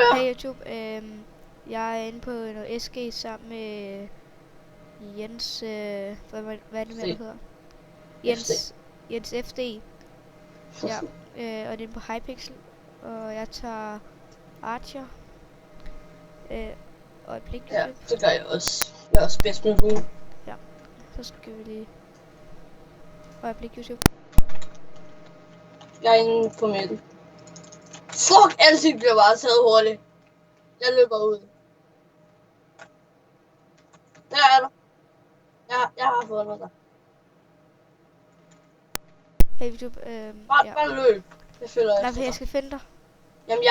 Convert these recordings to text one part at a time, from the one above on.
høre. Hey YouTube, jeg er inde på noget SG sammen med Jens, hvad er det med, der hedder? Jens FD. Ja, og det er på Hypixel, og jeg tager Archer. Øjeblik, Ja, YouTube. det gør jeg også. Jeg er også bedst med Boom. Ja, så skal vi lige... Øjeblik, YouTube. Jeg er inde på midten. Fuck, alting bliver bare taget hurtigt. Jeg løber ud. Der er der. Jeg har fundet dig. Hey YouTube, ja. Bare løb. Jeg følger Nej, efter jeg dig. skal finde dig. Jamen,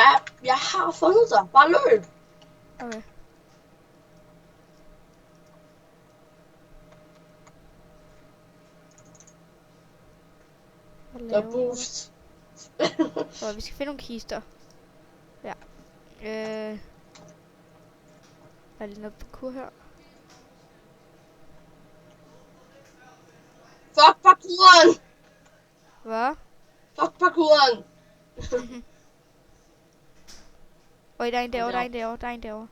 jeg har fundet dig. Bare løb. Okay. Hvad Der er laver du? boost. Så vi skal finde nogle kister. Ja. Der er lige noget parkour her. Fuck parkouren. Hvad? Fuck parkouren. Oj, der er en derovre, der er en derovre.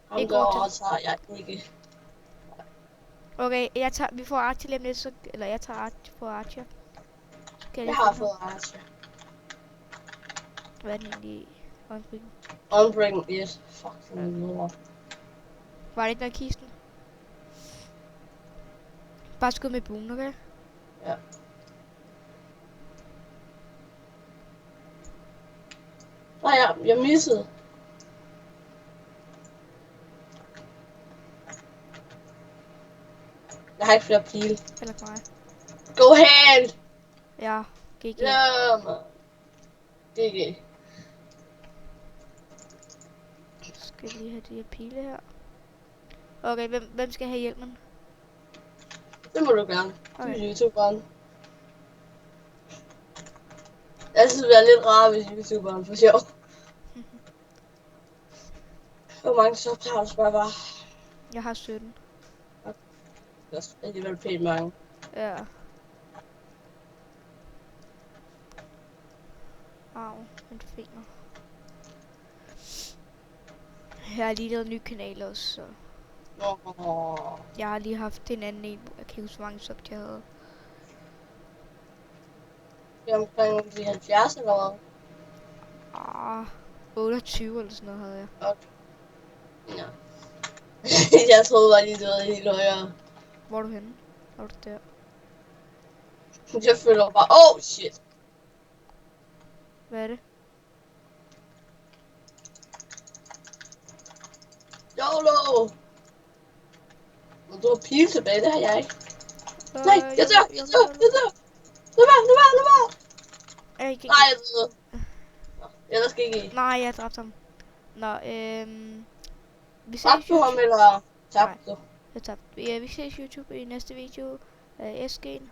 Ham Ikke over derovre til. tager jeg ikke. Okay, vi får Archer lige om lidt, så, eller jeg tager Archer på Archer. Jeg har fået Archer. Hvad er den egentlig? Unbreaking, yes. Fuck, sådan lort. Var det ikke noget i kisten? Bare skud med buen, okay? Ja. Nej, jeg missede. Jeg har ikke flere pile. Eller mig. Gå hen! Ja, GG. Ja, man. GG. Skal lige have de her pile her. Okay, hvem skal have hjelmen? Det må du gerne. Okay. Du er YouTuberen. Jeg synes, det er lidt rart, hvis YouTuberen får sjov. Hvor mange subs har du, spørger bare? Jeg har 17. Det er også alligevel pænt mange. Ja. Au, min finger. Jeg har lige lavet en ny kanal også, så... Jeg har lige haft en anden en, jeg kan ikke huske, hvor mange subs jeg havde. Det er omkring de 70 eller hvad? 28 eller sådan noget havde jeg. Okay. Ja. Jeg troede bare lige, det var helt højere. Hvor er du henne? Er du der? Jeg føler bare, oh shit. Hvad er det? YOLO! Og du har pile tilbage, det har jeg ikke. Nej, jeg dør! Lad være! Nej, jeg døde. Ellers gik I. Nej, jeg dræbte ham. Nå, vi ses Dræbte du ham, eller tabte du? Jeg tabte. Ja, vi ses YouTube i næste video. SG'en.